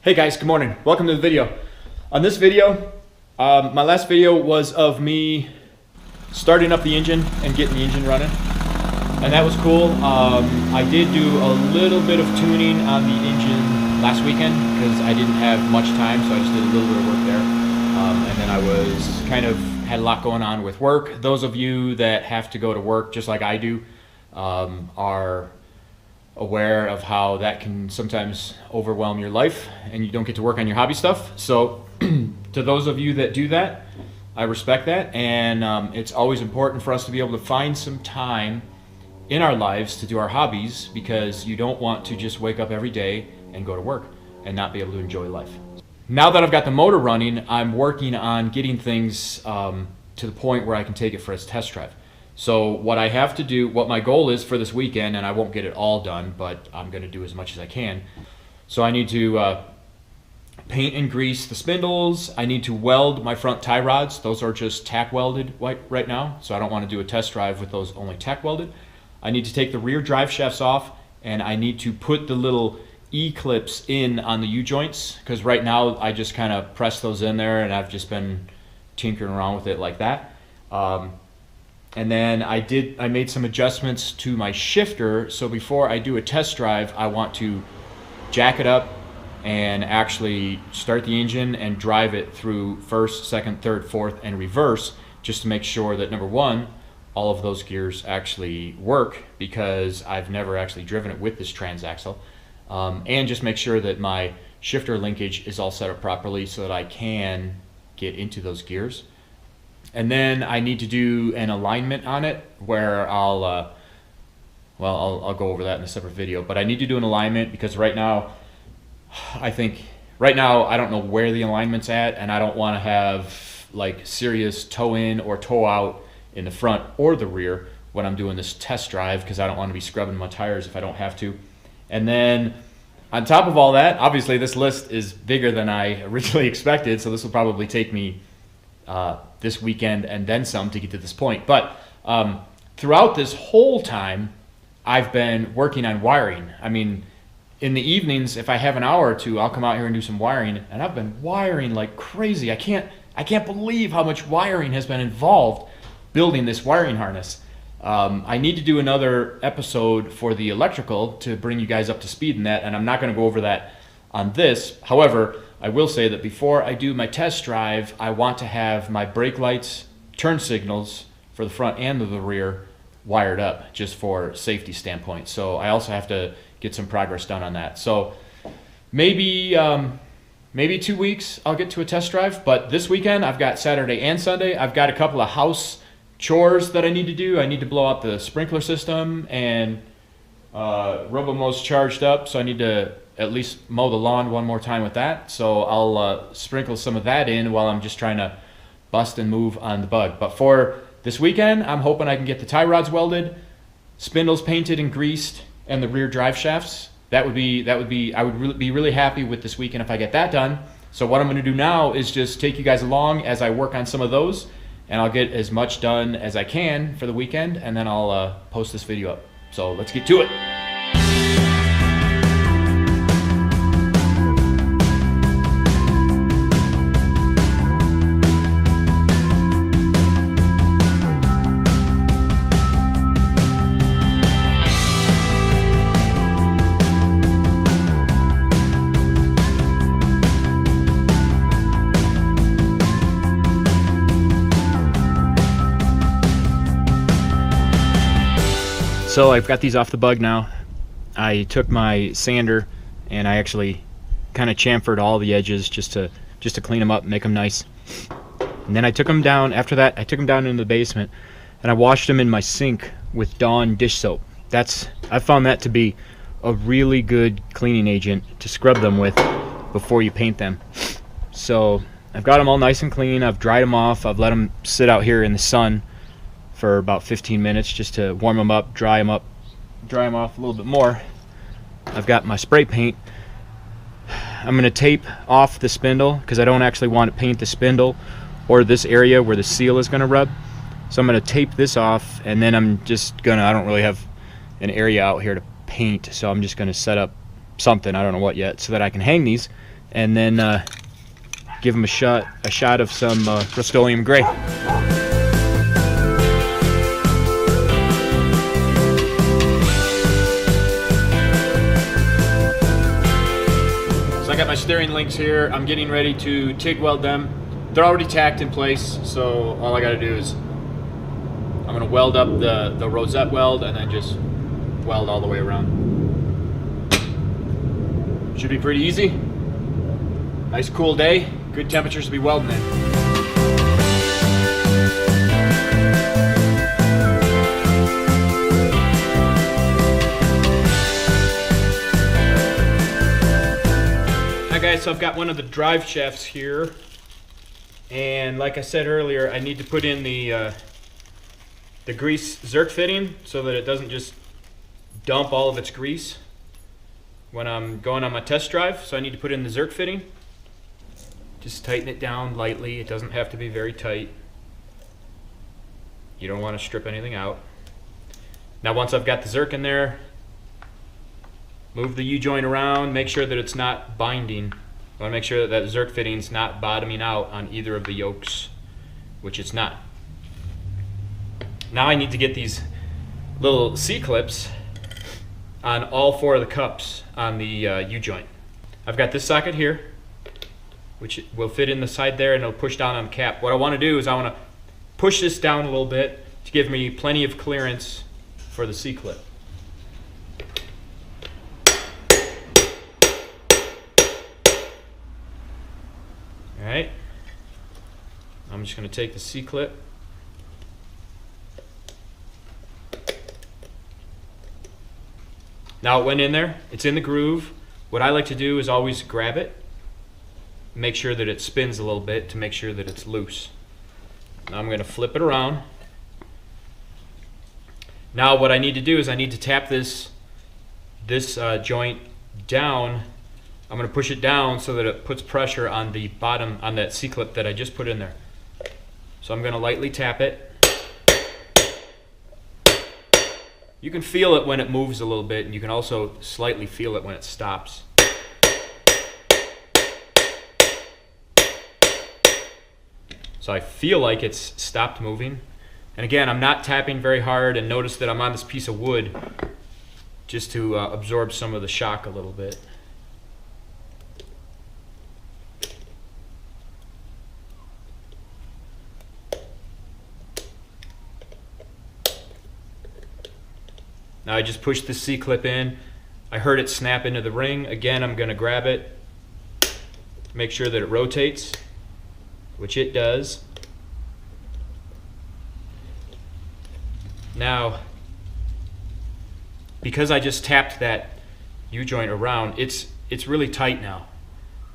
Hey guys, good morning. Welcome to the video. On this video, my last video was of me starting up the engine and getting the engine running, and that was cool. I did do a little bit of tuning on the engine last weekend because I didn't have much time, so I just did a little bit of work there. And then I was had a lot going on with work. Those of you that have to go to work just like I do are aware of how that can sometimes overwhelm your life and you don't get to work on your hobby stuff. So to those of you that do that, I respect that, and it's always important for us to be able to find some time in our lives to do our hobbies, because you don't want to just wake up every day and go to work and not be able to enjoy life. Now that I've got the motor running, I'm working on getting things to the point where I can take it for a test drive. So what I have to do, what my goal is for this weekend, and I won't get it all done, but I'm going to do as much as I can. So I need to paint and grease the spindles. I need to weld my front tie rods. Those are just tack welded right now, so I don't want to do a test drive with those only tack welded. I need to take the rear drive shafts off, and I need to put the little E-clips in on the U-joints, because right now I just kind of press those in there, and I've just been tinkering around with it like that. And then I made some adjustments to my shifter, so before I do a test drive, I want to jack it up and actually start the engine and drive it through first, second, third, fourth, and reverse, just to make sure that, number one, all of those gears actually work, because I've never actually driven it with this transaxle, and just make sure that my shifter linkage is all set up properly so that I can get into those gears. And then I need to do an alignment on it where I'll go over that in a separate video, but I need to do an alignment because right now I don't know where the alignment's at, and I don't want to have like serious toe in or toe out in the front or the rear when I'm doing this test drive, because I don't want to be scrubbing my tires if I don't have to. And then on top of all that, obviously this list is bigger than I originally expected, so this will probably take me this weekend and then some to get to this point. But throughout this whole time, I've been working on wiring. I mean, in the evenings, if I have an hour or two, I'll come out here and do some wiring, and I've been wiring like crazy. I can't believe how much wiring has been involved building this wiring harness. I need to do another episode for the electrical to bring you guys up to speed in that, and I'm not going to go over that on this. However, I will say that before I do my test drive, I want to have my brake lights, turn signals for the front and the rear wired up, just for safety standpoint. So I also have to get some progress done on that. So maybe 2 weeks I'll get to a test drive, but this weekend I've got Saturday and Sunday. I've got a couple of house chores that I need to do. I need to blow out the sprinkler system, and Robomo's charged up, so I need to at least mow the lawn one more time with that. So I'll sprinkle some of that in while I'm just trying to bust and move on the Bug. But for this weekend, I'm hoping I can get the tie rods welded, spindles painted and greased, and the rear drive shafts. I would be really happy with this weekend if I get that done. So what I'm going to do now is just take you guys along as I work on some of those, and I'll get as much done as I can for the weekend, and then I'll post this video up. So let's get to it. So I've got these off the Bug now. I took my sander and I actually kind of chamfered all the edges just to clean them up, make them nice. And then I took them down. After that, I took them down into the basement and I washed them in my sink with Dawn dish soap. I found that to be a really good cleaning agent to scrub them with before you paint them. So I've got them all nice and clean. I've dried them off. I've let them sit out here in the sun for about 15 minutes just to warm them up, dry them off a little bit more. I've got my spray paint. I'm going to tape off the spindle because I don't actually want to paint the spindle or this area where the seal is going to rub. So I'm going to tape this off, and then I don't really have an area out here to paint, so I'm just going to set up something, I don't know what yet, so that I can hang these and then give them a shot of some Rust-Oleum gray. So I got my steering links here. I'm getting ready to TIG weld them. They're already tacked in place, so all I got to do is I'm going to weld up the rosette weld and then just weld all the way around. Should be pretty easy. Nice cool day. Good temperatures to be welding in. Hi guys, so I've got one of the drive shafts here, and like I said earlier, I need to put in the grease zerk fitting so that it doesn't just dump all of its grease when I'm going on my test drive. So I need to put in the zerk fitting. Just tighten it down lightly. It doesn't have to be very tight. You don't want to strip anything out. Now once I've got the zerk in there, move the U-joint around, make sure that it's not binding. I want to make sure that that zerk fitting's not bottoming out on either of the yokes, which it's not. Now I need to get these little C-clips on all 4 of the cups on the U-joint. I've got this socket here, which will fit in the side there and it'll push down on the cap. What I want to do is I want to push this down a little bit to give me plenty of clearance for the C-clip. Alright, I'm just going to take the C-clip, now it went in there, it's in the groove. What I like to do is always grab it, make sure that it spins a little bit to make sure that it's loose. Now I'm going to flip it around. Now what I need to do is I need to tap this joint down. I'm going to push it down so that it puts pressure on the bottom, on that C-clip that I just put in there. So I'm going to lightly tap it. You can feel it when it moves a little bit, and you can also slightly feel it when it stops. So I feel like it's stopped moving. And again, I'm not tapping very hard, and notice that I'm on this piece of wood just to absorb some of the shock a little bit. Now I just pushed the C-clip in. I heard it snap into the ring. Again, I'm going to grab it, make sure that it rotates, which it does. Now, because I just tapped that U-joint around, it's really tight now,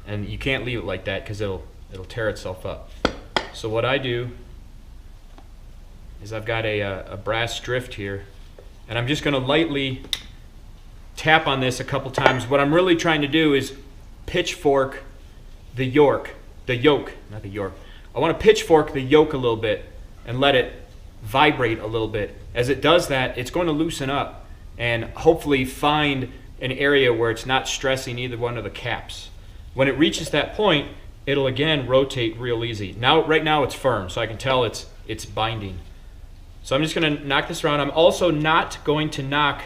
and you can't leave it like that because it'll tear itself up. So what I do is I've got a brass drift here, and I'm just going to lightly tap on this a couple times. What I'm really trying to do is pitchfork the yoke. I want to pitchfork the yoke a little bit and let it vibrate a little bit. As it does that, it's going to loosen up and hopefully find an area where it's not stressing either one of the caps. When it reaches that point, it'll again rotate real easy. Now, right now it's firm, so I can tell it's binding. So I'm just going to knock this around. I'm also not going to knock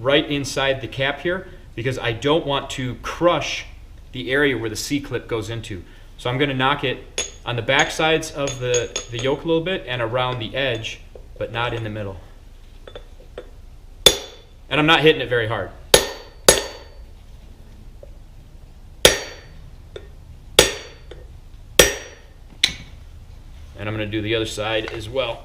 right inside the cap here because I don't want to crush the area where the C-clip goes into. So I'm going to knock it on the back sides of the yoke a little bit and around the edge, but not in the middle. And I'm not hitting it very hard. And I'm going to do the other side as well.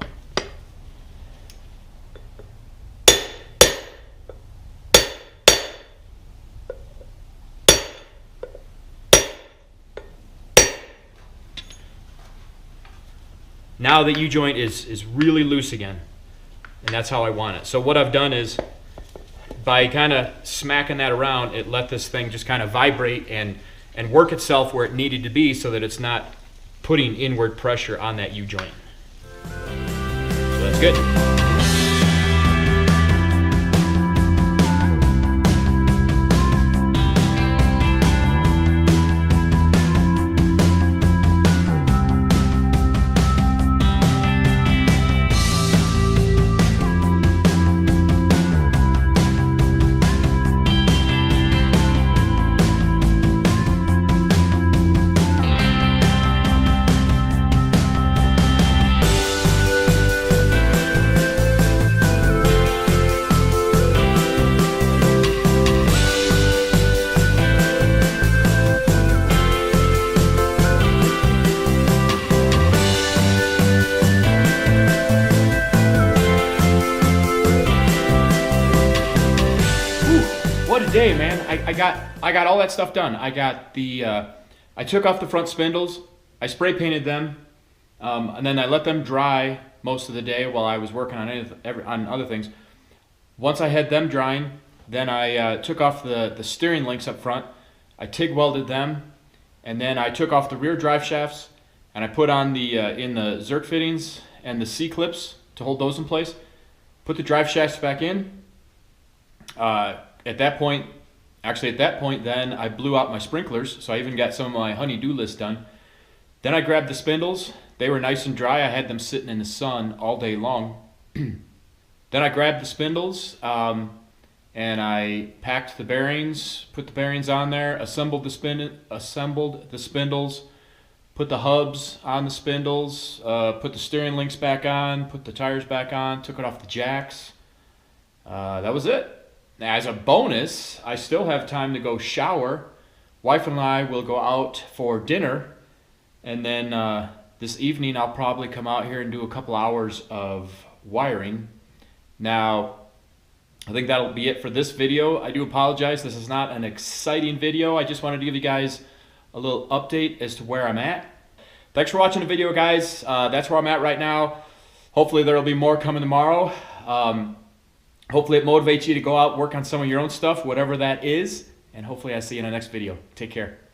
Now the U-joint is really loose again, and that's how I want it. So what I've done is, by kind of smacking that around, it let this thing just kind of vibrate and work itself where it needed to be so that it's not putting inward pressure on that U-joint. So that's good. day, man. I got all that stuff done. I got the I took off the front spindles. I spray painted them, and then I let them dry most of the day while I was working on other things. Once I had them drying, then I took off the steering links up front. I TIG welded them, and then I took off the rear drive shafts, and I put on the in the Zerk fittings and the C-clips to hold those in place. Put the drive shafts back in. At that point, then I blew out my sprinklers, so I even got some of my honey-do list done. Then I grabbed the spindles. They were nice and dry. I had them sitting in the sun all day long. Then I grabbed the spindles, and I packed the bearings, put the bearings on there, assembled the spindles, put the hubs on the spindles, put the steering links back on, put the tires back on, took it off the jacks. That was it. As a bonus, I still have time to go shower. Wife and I will go out for dinner, and then this evening I'll probably come out here and do a couple hours of wiring. Now, I think that'll be it for this video. I do apologize, this is not an exciting video. I just wanted to give you guys a little update as to where I'm at. Thanks for watching the video, guys. That's where I'm at right now. Hopefully there'll be more coming tomorrow. Hopefully it motivates you to go out and work on some of your own stuff, whatever that is. And hopefully I see you in the next video. Take care.